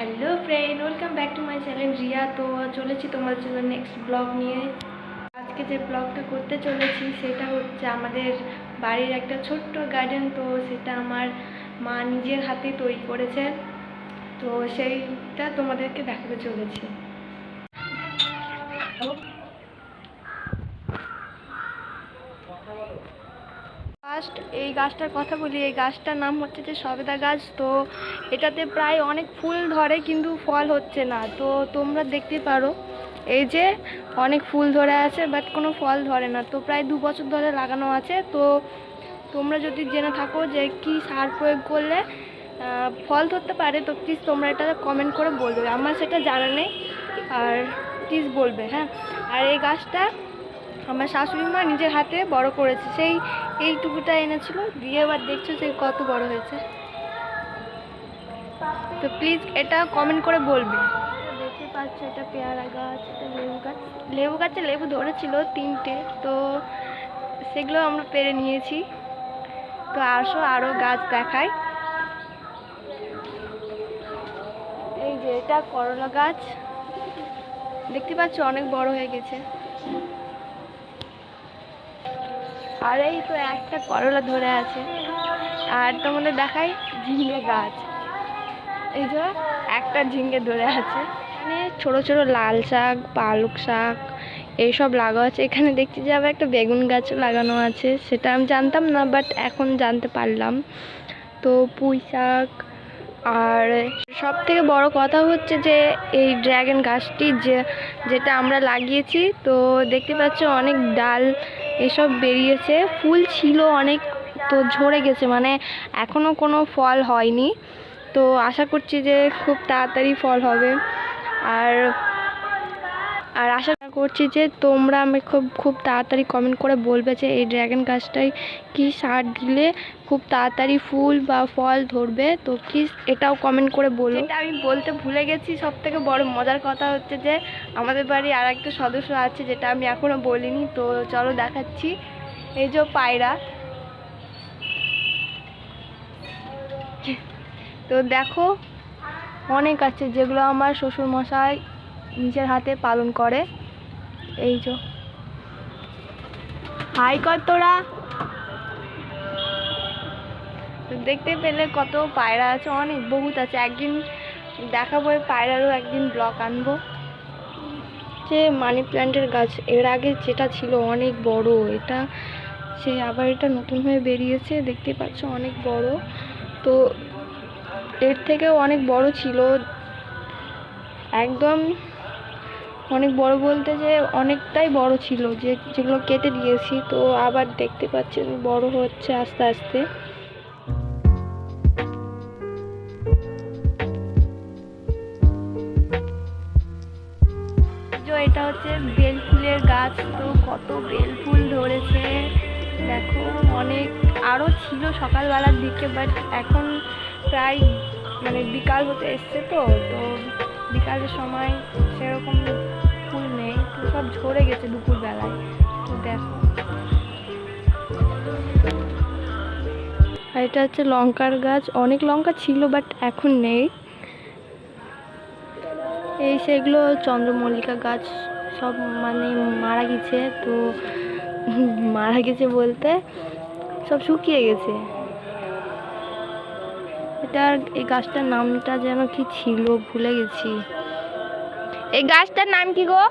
Hello friend, welcome back to my channel Riya. তো চলেছি তোমার জন্য নেক্সট ব্লগ নিয়ে। আজকে যে ব্লগটা করতে চলেছি সেটা হচ্ছে আমাদের বাড়ির একটা ছোট্ট গার্ডেন। তো সেটা আমার মা নিজের হাতে তৈরি করেছে, তো সেইটা তোমাদেরকে দেখাতে চলেছি। ফার্স্ট এই গাছটার কথা বলি। এই গাছটার নাম হচ্ছে যে সবেদা গাছ। তো এটাতে প্রায় অনেক ফুল ধরে কিন্তু ফল হচ্ছে না। তো তোমরা দেখতে পারো এই যে অনেক ফুল ধরে আছে বাট কোনো ফল ধরে না। তো প্রায় 2 বছর ধরে লাগানো আছে। তো তোমরা যদি জেনে থাকো যে কি সার প্রয়োগ করলে ফল ধরতে পারে তো প্লিজ তোমরা এটা কমেন্ট করে বলবে। আমার সেটা জানা নেই, আর প্লিজ বলবে, হ্যাঁ। আর এই গাছটা আমার শাশুড়ি মা নিজের হাতে বড় করেছে। সেই এইটুকুটা এনেছিল দিয়ে এবার দেখছো যে কত বড় হয়েছে। তো প্লিজ এটা কমেন্ট করে বলবে। দেখতে পাচ্ছ এটা পেয়ারা গাছ, এটা লেবু গাছ। লেবু গাছে লেবু ধরেছিল 3টে, তো সেগুলো আমরা পেরে নিয়েছি। তো আসো আরও গাছ দেখাই। এই যে এটা করলা গাছ, দেখতে পাচ্ছ অনেক বড় হয়ে গেছে। আর এই তো একটা করলা ধরে আছে। আর তোমাদের দেখাই ঝিঙে গাছ, এই যে একটা ঝিঙে ধরে আছে। এখানে ছোট ছোট লাল শাক, পালক শাক এইসব লাগানো আছে। এখানে দেখছি যে আবার একটা বেগুন গাছও লাগানো আছে, সেটা আমি জানতাম না বাট এখন জানতে পারলাম। তো পুঁই শাক, আর সব থেকে বড় কথা হচ্ছে যে এই ড্রাগন গাছটি যেটা আমরা লাগিয়েছি, তো দেখতে পাচ্ছ অনেক ডাল এসব বেরিয়েছে। ফুল ছিল অনেক, তো ঝরে গেছে, মানে এখনও কোনো ফল হয়নি। তো আশা করছি যে খুব তাড়াতাড়ি ফল হবে। আর আশা করছি যে তোমরা আমাকে খুব তাড়াতাড়ি কমেন্ট করে বলবে যে এই ড্রাগন গাছটায় কী সার দিলে খুব তাড়াতাড়ি ফুল বা ফল ধরবে। তো প্লিজ এটাও কমেন্ট করে বলো। এটা আমি বলতে ভুলে গেছি, সব থেকে বড় মজার কথা হচ্ছে যে আমাদের বাড়ি আর একটা সদস্য আছে যেটা আমি এখনও বলিনি। তো চলো দেখাচ্ছি। এই যে পায়রা, তো দেখো অনেক আছে যেগুলো আমার শ্বশুরমশাই নিজের হাতে পালন করে। এই যে হাই কর তোরা, দেখতে পেলে কত পায়রা আছে, অনেক বহুত আছে। একদিন দেখাবো পায়রারও, একদিন ব্লগ আনবো। যে মানি প্ল্যান্টের গাছ এর আগে যেটা ছিল অনেক বড়, এটা সে আবার এটা নতুন হয়ে বেরিয়েছে, দেখতে পাচ্ছ অনেক বড়। তো এর থেকেও অনেক বড় ছিল, একদম অনেক বড় বলতে যে অনেকটাই বড় ছিল, যেগুলো কেটে দিয়েছি। তো আবার দেখতে পাচ্ছেন বড় হচ্ছে আস্তে আস্তে। এটা হচ্ছে বেল ফুলের গাছ। তো কত বেল ফুল ধরেছে দেখো, অনেক আরও ছিল সকালবেলার দিকে, বাট এখন প্রায় মানে বিকাল হতে এসছে। তো বিকালের সময় সেরকম ফুল নেই, তো সব ঝরে গেছে দুপুরবেলায়। তো দেখো, আর এটা হচ্ছে লঙ্কার গাছ। অনেক লঙ্কা ছিল বাট এখন নেই। এই সেগুলো চন্দ্রমল্লিকা গাছ, সব মানে মারা গেছে। তো মারা গেছে বলতে সব শুকিয়ে গেছে। এটার এই গাছটার নামটা যেন কি ছিল, ভুলে গেছি। এই গাছটার নাম কি গো?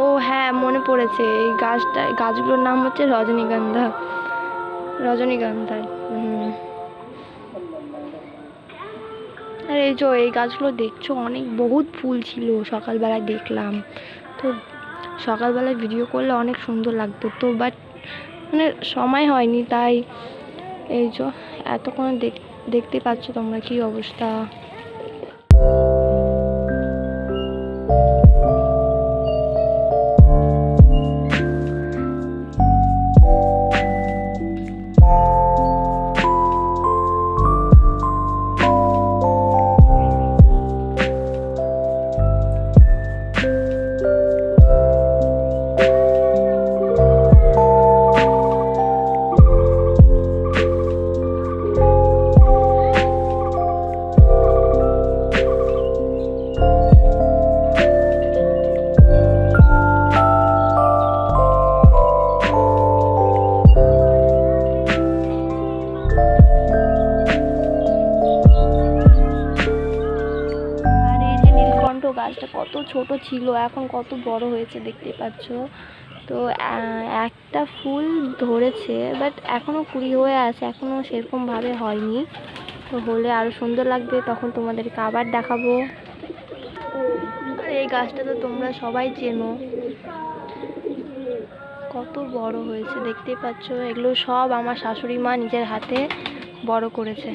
ও হ্যাঁ, মনে পড়েছে। এই গাছগুলোর নাম হচ্ছে রজনীগন্ধা। আর এই যে এই গাছগুলো দেখছো অনেক বহুত ফুল ছিল, সকালবেলায় দেখলাম। তো সকালবেলায় ভিডিও করলে অনেক সুন্দর লাগতো, তো বাট মানে সময় হয়নি। তাই এই যে এতক্ষণ দেখতে পাচ্ছ তোমরা কি অবস্থা। ছোট ছিল, এখন কত বড় হয়েছে দেখতে পাচ্ছ। তো একটা ফুল ধরেছে, বাট এখনও কুড়ি হয়ে আছে, এখনও সেরকমভাবে হয়নি। তো হলে আরও সুন্দর লাগবে, তখন তোমাদেরকে আবার দেখাবো। আর এই গাছটা তো তোমরা সবাই চেনো, কত বড় হয়েছে দেখতেই পাচ্ছ। এগুলো সব আমার শাশুড়ি মা নিজের হাতে বড় করেছে।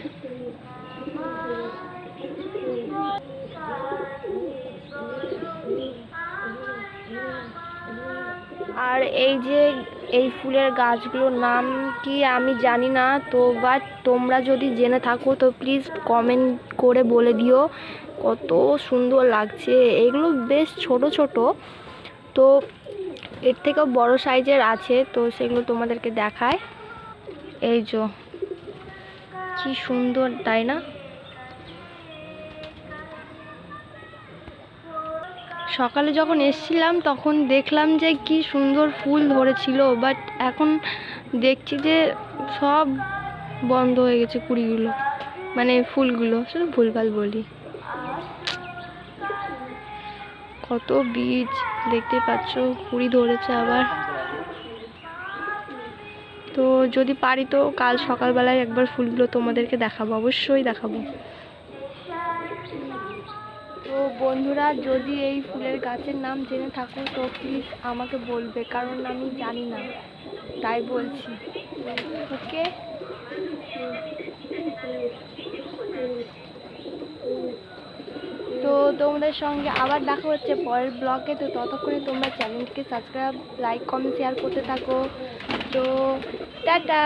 আর এই যে এই ফুলের গাছগুলোর নাম কি আমি জানি না, তো বাট তোমরা যদি জেনে থাকো তো প্লিজ কমেন্ট করে বলে দিও। কত সুন্দর লাগছে, এগুলো বেশ ছোট ছোট, তো এর থেকেও বড় সাইজের আছে, তো সেগুলো তোমাদেরকে দেখায়। এই যে কি সুন্দর, তাই না? সকালে যখন এসেছিলাম তখন দেখলাম যে কি সুন্দর ফুল ধরেছিল, বাট এখন দেখছি যে সব বন্ধ হয়ে গেছে কুড়িগুলো, মানে ফুলগুলো। শুধু ভুলভাল বলি, কত বীজ দেখতে পাচ্ছ, কুড়ি ধরেছে আবার। তো যদি পারি তো কাল সকালবেলায় একবার ফুলগুলো তোমাদেরকে দেখাবো, অবশ্যই দেখাবো। তো বন্ধুরা, যদি এই ফুলের গাছের নাম জেনে থাকো তো প্লিজ আমাকে বলবে, কারণ আমি জানি না, তাই বলছি। ওকে, তো তোমাদের সঙ্গে আবার দেখা হচ্ছে পরের ব্লগে। তো ততক্ষণে তোমরা চ্যানেলকে সাবস্ক্রাইব, লাইক, কমেন্ট, শেয়ার করতে থাকো। তো টাটা।